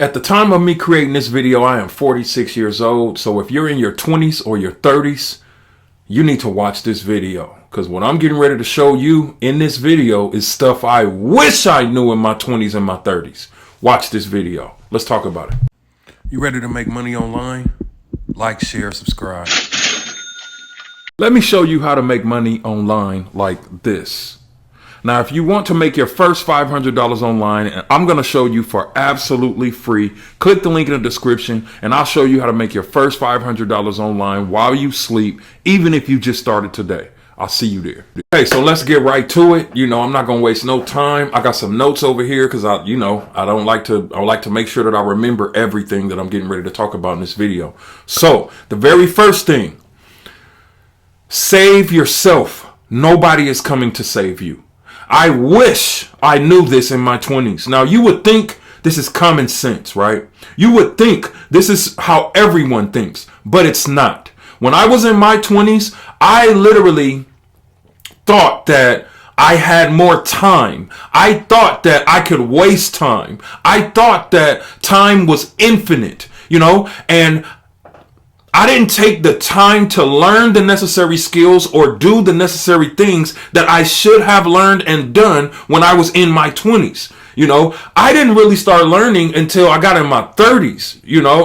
At the time of me creating this video, I am 46 years old. So if you're in your 20s or your 30s, you need to watch this video. Because what I'm getting ready to show you in this video is stuff I wish I knew in my 20s and my 30s. Watch this video. Let's talk about it. You ready to make money online? Like, share, subscribe. Let me show you how to make money online like this. Now, if you want to make your first $500 online, and I'm going to show you for absolutely free, click the link in the description and I'll show you how to make your first $500 online while you sleep, even if you just started today. I'll see you there. Okay, so let's get right to it. I'm not going to waste no time. I got some notes over here because I like to make sure that I remember everything that I'm getting ready to talk about in this video. So the very first thing, save yourself. Nobody is coming to save you. I wish I knew this in my 20s. Now, you would think this is common sense, right? You would think this is how everyone thinks, but it's not. When I was in my 20s, I literally thought that I had more time. I thought that I could waste time. I thought that time was infinite, and I didn't take the time to learn the necessary skills or do the necessary things that I should have learned and done when I was in my 20s. I didn't really start learning until I got in my 30s,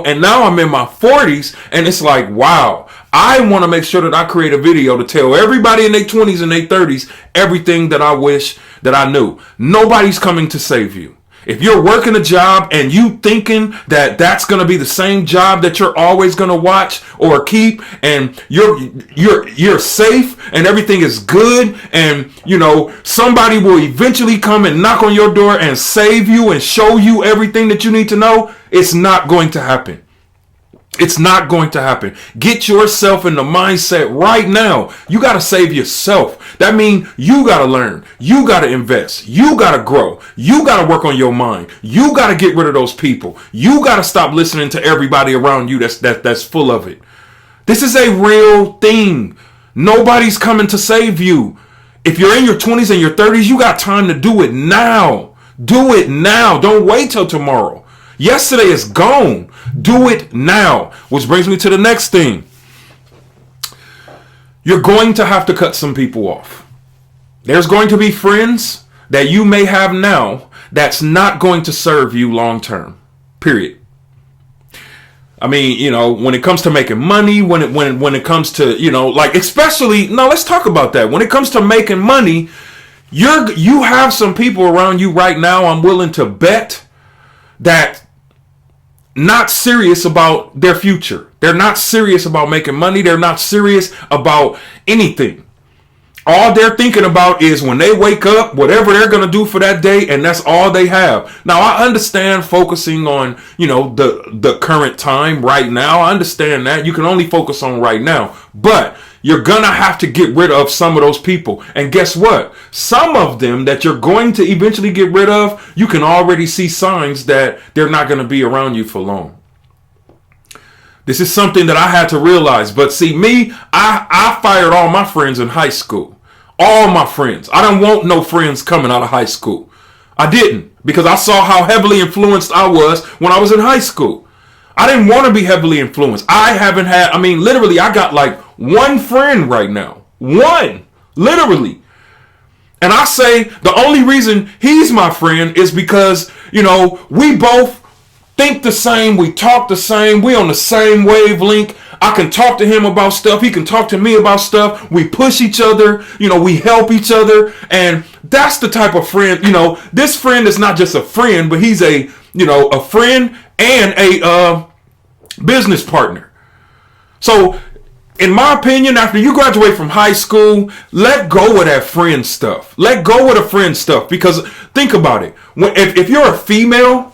and now I'm in my 40s and it's like, wow, I want to make sure that I create a video to tell everybody in their 20s and their 30s everything that I wish that I knew. Nobody's coming to save you. If you're working a job and you thinking that that's going to be the same job that you're always going to watch or keep, and you're safe and everything is good, and somebody will eventually come and knock on your door and save you and show you everything that you need to know, it's not going to happen. It's not going to happen. Get yourself in the mindset right now. You got to save yourself. That means you got to learn. You got to invest. You got to grow. You got to work on your mind. You got to get rid of those people. You got to stop listening to everybody around you that's full of it. This is a real thing. Nobody's coming to save you. If you're in your 20s and your 30s, you got time to do it now. Do it now. Don't wait till tomorrow. Yesterday is gone. Do it now. Which brings me to the next thing. You're going to have to cut some people off. There's going to be friends that you may have now that's not going to serve you long term. Period. I mean, when it comes to making money, when it comes to, especially, no, let's talk about that. When it comes to making money, you have some people around you right now, I'm willing to bet, that not serious about their future. They're not serious about making money. They're not serious about anything. All they're thinking about is when they wake up, whatever they're going to do for that day, and that's all they have. Now, I understand focusing on, the current time right now. I understand that. You can only focus on right now. But you're going to have to get rid of some of those people. And guess what? Some of them that you're going to eventually get rid of, you can already see signs that they're not going to be around you for long. This is something that I had to realize. But see, me, I fired all my friends in high school. All my friends. I don't want no friends coming out of high school. I didn't, because I saw how heavily influenced I was when I was in high school. I didn't want to be heavily influenced. Literally, I got like one friend right now. One. Literally. And I say the only reason he's my friend is because, we both think the same. We talk the same. We on the same wavelength. I can talk to him about stuff. He can talk to me about stuff. We push each other. We help each other. And that's the type of friend, this friend is not just a friend, but he's a friend and a business partner. So in my opinion, after you graduate from high school, let go of that friend stuff. Let go of the friend stuff, because think about it. If you're a female,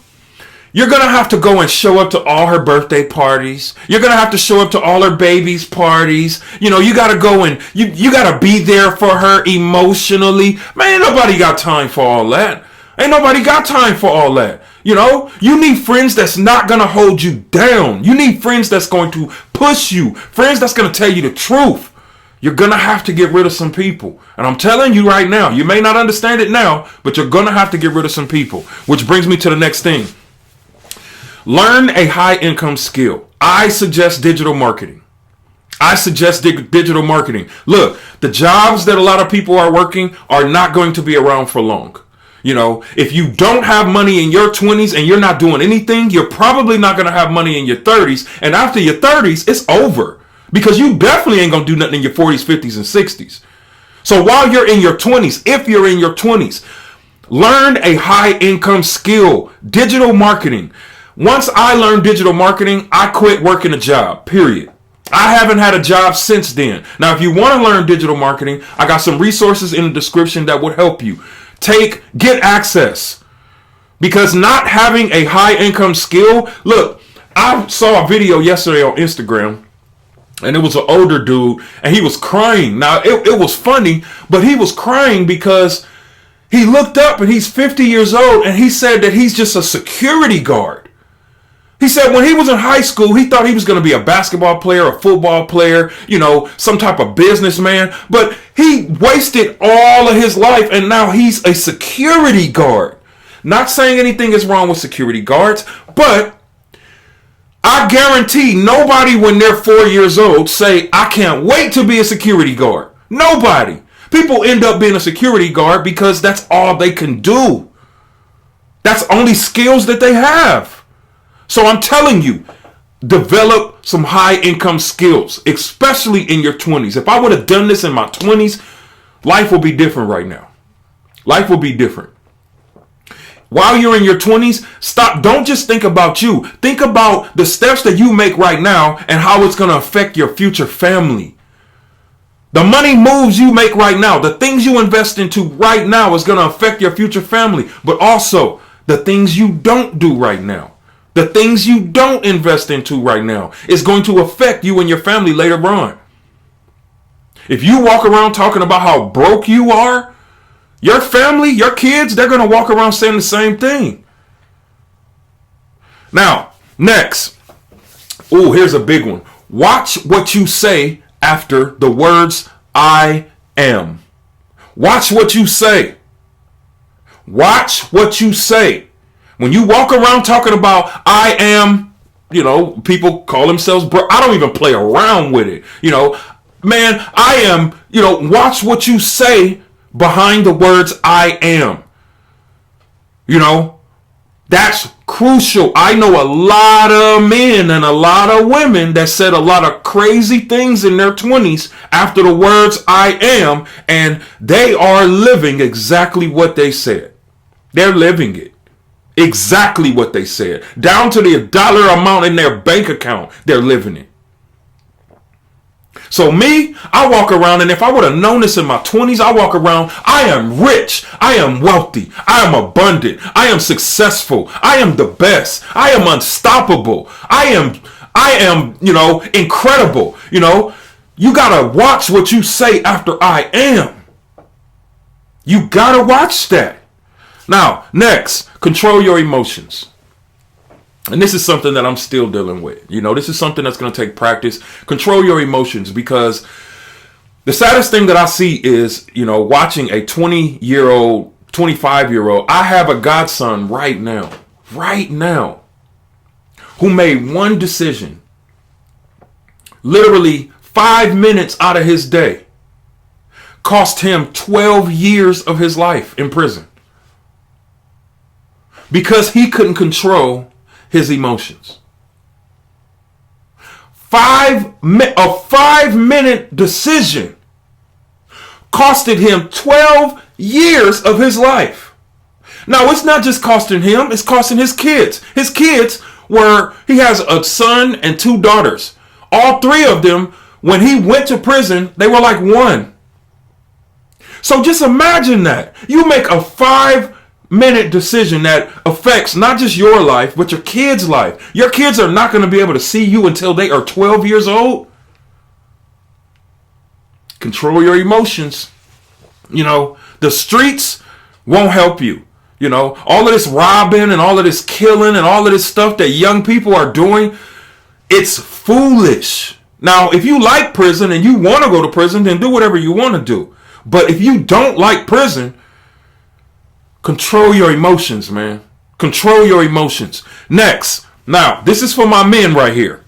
you're going to have to go and show up to all her birthday parties. You're going to have to show up to all her baby's parties. You got to go and you got to be there for her emotionally. Man, ain't nobody got time for all that. Ain't nobody got time for all that. You need friends that's not going to hold you down. You need friends that's going to push you. Friends that's going to tell you the truth. You're going to have to get rid of some people. And I'm telling you right now, you may not understand it now, but you're going to have to get rid of some people. Which brings me to the next thing. Learn a high income skill. I suggest digital marketing. Digital marketing. Look, the jobs that a lot of people are working are not going to be around for long. You know, if you don't have money in your 20s and you're not doing anything, you're probably not going to have money in your 30s. And after your 30s, it's over, because you definitely ain't going to do nothing in your 40s, 50s, and 60s. So while you're in your 20s, if you're in your 20s, learn a high income skill, digital marketing. Once I learned digital marketing, I quit working a job, period. I haven't had a job since then. Now, if you want to learn digital marketing, I got some resources in the description that would help you. Get access. Because not having a high income skill, look, I saw a video yesterday on Instagram, and it was an older dude, and he was crying. Now, it was funny, but he was crying because he looked up and he's 50 years old, and he said that he's just a security guard. He said when he was in high school, he thought he was going to be a basketball player, a football player, you know, some type of businessman. But he wasted all of his life, and now he's a security guard. Not saying anything is wrong with security guards, but I guarantee nobody when they're 4 years old say, I can't wait to be a security guard. Nobody. People end up being a security guard because that's all they can do. That's only skills that they have. So I'm telling you, develop some high income skills, especially in your 20s. If I would have done this in my 20s, life will be different right now. Life will be different. While you're in your 20s, don't just think about you. Think about the steps that you make right now and how it's going to affect your future family. The money moves you make right now, the things you invest into right now is going to affect your future family, but also the things you don't do right now. The things you don't invest into right now is going to affect you and your family later on. If you walk around talking about how broke you are, your family, your kids, they're going to walk around saying the same thing. Now, next. Oh, here's a big one. Watch what you say after the words I am. Watch what you say. Watch what you say. When you walk around talking about I am, you know, people call themselves broke. I don't even play around with it. You know, man, I am, you know, watch what you say behind the words I am. You know, that's crucial. I know a lot of men and a lot of women that said a lot of crazy things in their 20s after the words I am, and they are living exactly what they said. They're living it. Exactly what they said. Down to the dollar amount in their bank account, they're living it. So me, I walk around, and if I would have known this in my 20s, I walk around, I am rich, I am wealthy, I am abundant, I am successful, I am the best, I am unstoppable, I am, you know, incredible. You know, you gotta watch what you say after I am. You gotta watch that. Now, next, control your emotions. And this is something that I'm still dealing with. You know, this is something that's going to take practice. Control your emotions, because the saddest thing that I see is, you know, watching a 20-year-old, 25-year-old. I have a godson right now, who made one decision, literally 5 minutes out of his day, cost him 12 years of his life in prison. Because he couldn't control his emotions. A 5-minute decision costed him 12 years of his life. Now, it's not just costing him, it's costing his kids. His kids he has a son and 2 daughters. All 3 of them, when he went to prison, they were like 1. So just imagine that. You make a 5-minute decision that affects not just your life, but your kids' life. Your kids are not going to be able to see you until they are 12 years old. Control your emotions. You know, the streets won't help you. You know, all of this robbing and all of this killing and all of this stuff that young people are doing, it's foolish. Now, if you like prison and you want to go to prison, then do whatever you want to do. But if you don't like prison, control your emotions, man. Control your emotions. Next, Now, this is for my men right here.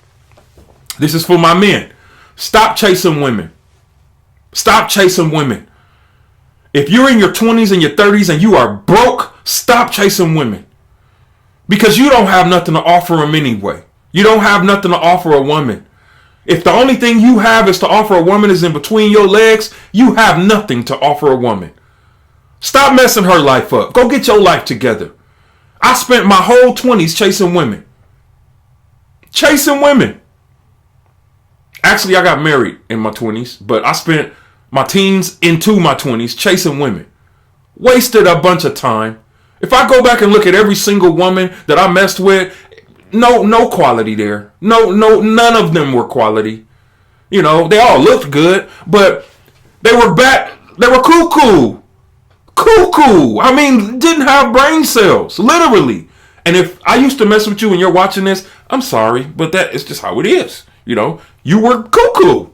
This is for my men. Stop chasing women. Stop chasing women. If you're in your 20s and your 30s and you are broke, stop chasing women. Because you don't have nothing to offer them anyway. You don't have nothing to offer a woman. If the only thing you have is to offer a woman is in between your legs, you have nothing to offer a woman. Stop messing her life up. Go get your life together. I spent my whole 20s chasing women. Chasing women. Actually, I got married in my 20s, but I spent my teens into my 20s chasing women. Wasted a bunch of time. If I go back and look at every single woman that I messed with, no quality there. None of them were quality. You know, they all looked good, but they were cuckoo. Cuckoo. I mean, didn't have brain cells, literally. And if I used to mess with you and you're watching this, I'm sorry, but that is just how it is. You know, you were cuckoo.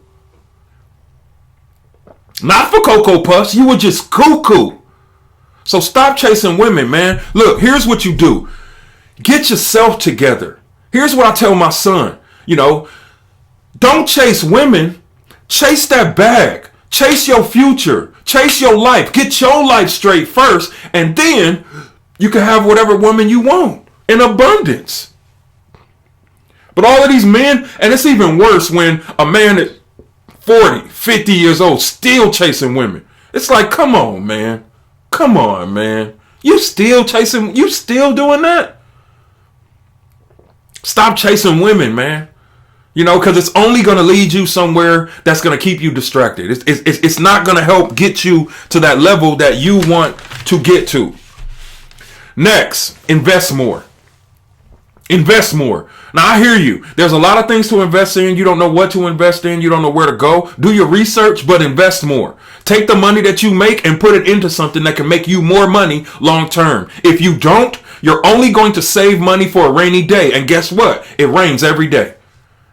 Not for Cocoa Puffs, you were just cuckoo. So stop chasing women, man. Look, here's what you do. Get yourself together. Here's what I tell my son. You know, don't chase women. Chase that bag. Chase your future. Chase your life. Get your life straight first. And then you can have whatever woman you want in abundance. But all of these men, and it's even worse when a man is 40, 50 years old still chasing women. It's like, come on, man. Come on, man. You still chasing, you still doing that? Stop chasing women, man. You know, because it's only going to lead you somewhere that's going to keep you distracted. It's not going to help get you to that level that you want to get to. Next, invest more. Invest more. Now, I hear you. There's a lot of things to invest in. You don't know what to invest in. You don't know where to go. Do your research, but invest more. Take the money that you make and put it into something that can make you more money long term. If you don't, you're only going to save money for a rainy day. And guess what? It rains every day.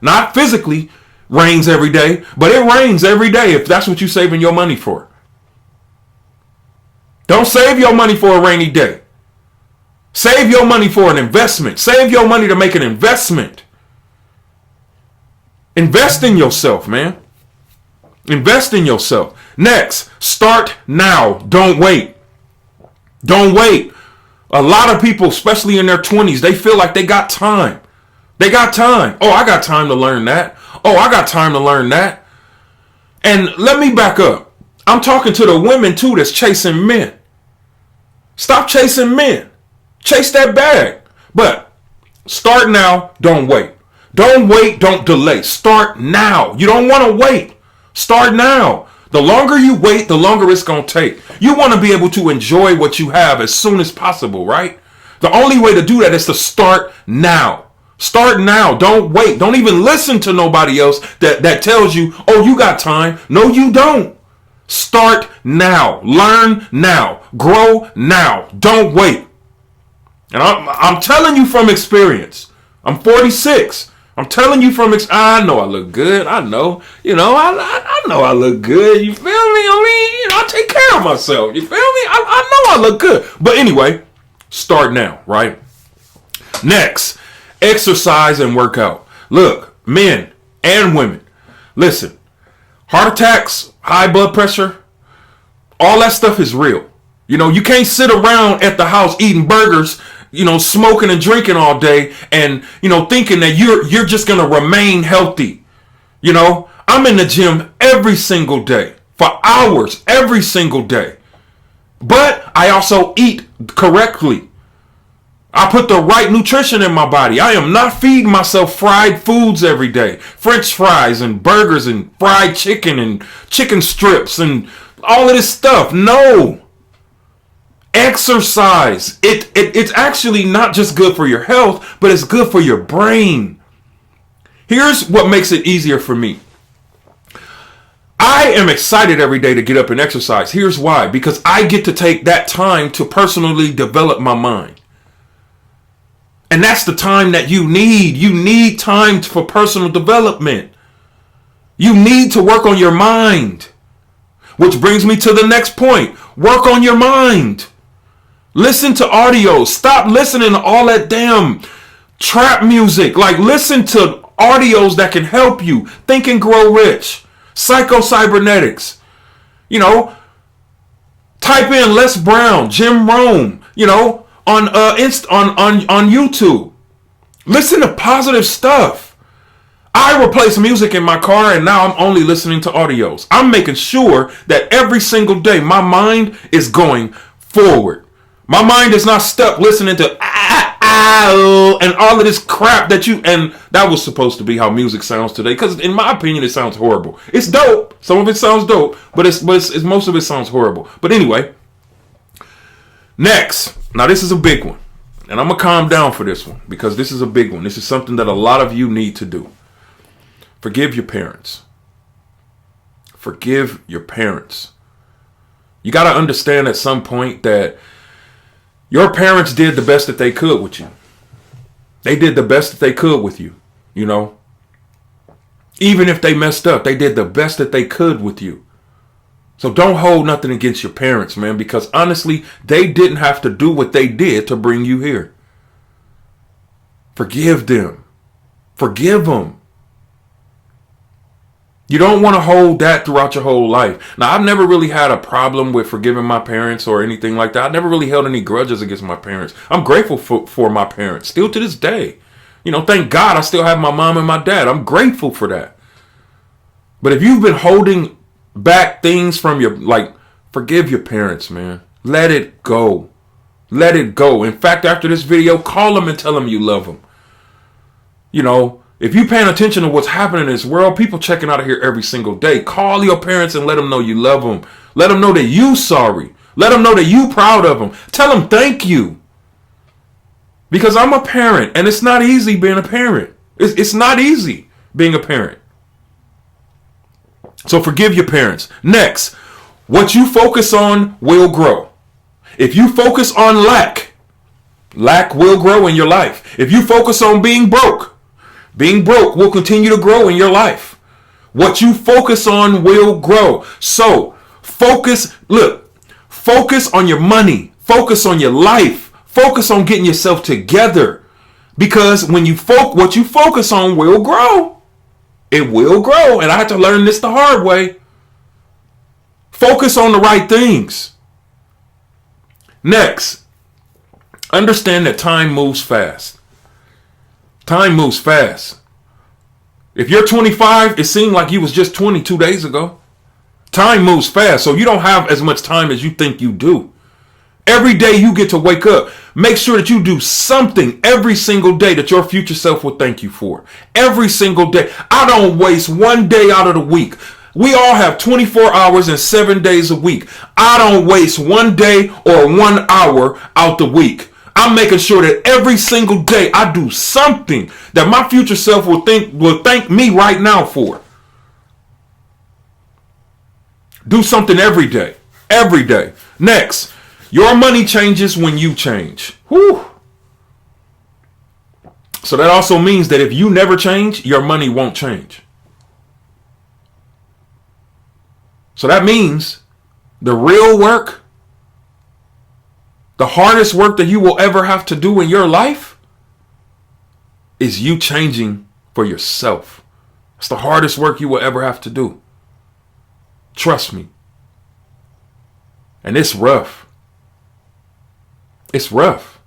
Not physically rains every day, but it rains every day if that's what you're saving your money for. Don't save your money for a rainy day. Save your money for an investment. Save your money to make an investment. Invest in yourself, man. Invest in yourself. Next, start now. Don't wait. Don't wait. A lot of people, especially in their 20s, they feel like they got time. They got time. Oh, I got time to learn that. Oh, I got time to learn that. And let me back up. I'm talking to the women too that's chasing men. Stop chasing men. Chase that bag. But start now. Don't wait. Don't wait. Don't delay. Start now. You don't want to wait. Start now. The longer you wait, the longer it's going to take. You want to be able to enjoy what you have as soon as possible, right? The only way to do that is to start now. Start now. Don't wait. Don't even listen to nobody else that tells you, oh, you got time. No, you don't. Start now. Learn now. Grow now. Don't wait. And I'm telling you from experience. I'm 46. I'm telling you from I know I look good. I know. You know, I know I look good. You feel me? I mean, you know, I take care of myself. You feel me? I know I look good. But anyway, start now, right? Next, exercise and work out. Look, men and women, listen, heart attacks, high blood pressure, all that stuff is real. You know, you can't sit around at the house eating burgers, you know, smoking and drinking all day and, you know, thinking that you're just going to remain healthy. You know, I'm in the gym every single day for hours, every single day. But I also eat correctly. I put the right nutrition in my body. I am not feeding myself fried foods every day. French fries and burgers and fried chicken and chicken strips and all of this stuff. No. Exercise. It's actually not just good for your health, but it's good for your brain. Here's what makes it easier for me. I am excited every day to get up and exercise. Here's why. Because I get to take that time to personally develop my mind. And that's the time that you need. You need time for personal development. You need to work on your mind. Which brings me to the next point. Work on your mind. Listen to audio. Stop listening to all that damn Trap music. Like, listen to audios that can help you. Think and Grow Rich. Psycho Cybernetics. You know, type in Les Brown, Jim Rome, you know, on on YouTube. Listen to positive stuff. I replace music in my car and now I'm only listening to audios. I'm making sure that every single day my mind is going forward. My mind is not stuck listening to and all of this crap and that was supposed to be how music sounds today, because in my opinion it sounds horrible. It's dope. Some of it sounds dope, but it's most of it sounds horrible. But anyway, next. Now this is a big one. And I'm going to calm down for this one because this is a big one. This is something that a lot of you need to do. Forgive your parents. Forgive your parents. You got to understand at some point that your parents did the best that they could with you. They did the best that they could with you, you know. Even if they messed up, they did the best that they could with you. So don't hold nothing against your parents, man, because honestly, they didn't have to do what they did to bring you here. Forgive them. Forgive them. You don't want to hold that throughout your whole life. Now, I've never really had a problem with forgiving my parents or anything like that. I never really held any grudges against my parents. I'm grateful for my parents, still to this day. You know, thank God I still have my mom and my dad. I'm grateful for that. But if you've been holding back things from forgive your parents, man. Let it go. Let it go. In fact, after this video, call them and tell them you love them. You know, if you're paying attention to what's happening in this world, people checking out of here every single day. Call your parents and let them know you love them. Let them know that you sorry. Let them know that you proud of them. Tell them thank you. Because I'm a parent and it's not easy being a parent. It's not easy being a parent. So forgive your parents. Next, what you focus on will grow. If you focus on lack will grow in your life. If you focus on being broke will continue to grow in your life. What you focus on will grow. So focus on your money. Focus on your life. Focus on getting yourself together. Because when what you focus on will grow. It will grow. And I had to learn this the hard way. Focus on the right things. Next, understand that time moves fast. Time moves fast. If you're 25, it seemed like you was just 22 days ago. Time moves fast, so you don't have as much time as you think you do. Every day you get to wake up, make sure that you do something every single day that your future self will thank you for. Every single day. I don't waste one day out of the week. We all have 24 hours and 7 days a week. I don't waste one day or 1 hour out the week. I'm making sure that every single day I do something that my future self will thank me right now for. Do something every day. Every day. Next, your money changes when you change. Whew. So that also means that if you never change, your money won't change. So that means the real work, the hardest work that you will ever have to do in your life is you changing for yourself. It's the hardest work you will ever have to do. Trust me. And it's rough. It's rough.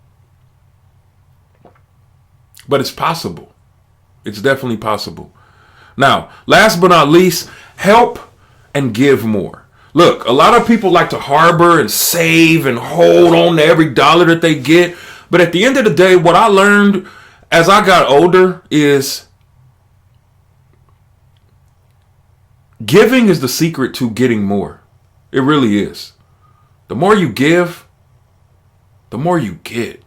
But it's possible. It's definitely possible. Now, last but not least, help and give more. Look, a lot of people like to harbor and save and hold on to every dollar that they get. But at the end of the day, what I learned as I got older is giving is the secret to getting more. It really is. The more you give, the more you get.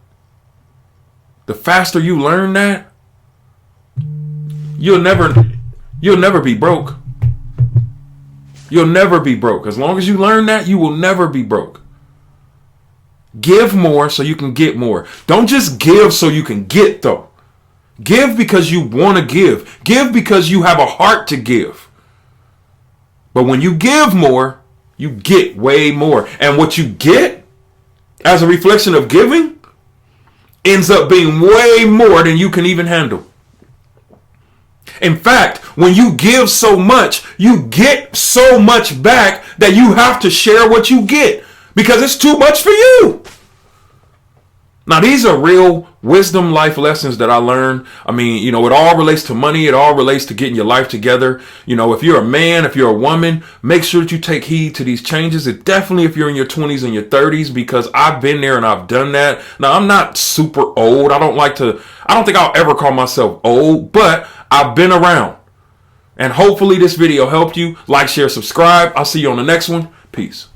The faster you learn that, you'll never be broke. You'll never be broke. As long as you learn that, you will never be broke. Give more so you can get more. Don't just give so you can get, though. Give because you want to give. Give because you have a heart to give. But when you give more, you get way more. And what you get as a reflection of giving ends up being way more than you can even handle. In fact, when you give so much, you get so much back that you have to share what you get because it's too much for you. Now, these are real wisdom life lessons that I learned. I mean, it all relates to money. It all relates to getting your life together. If you're a man, if you're a woman, make sure that you take heed to these changes. And definitely if you're in your 20s and your 30s, because I've been there and I've done that. Now, I'm not super old. I don't think I'll ever call myself old, but I've been around. And hopefully this video helped you. Like, share, subscribe. I'll see you on the next one. Peace.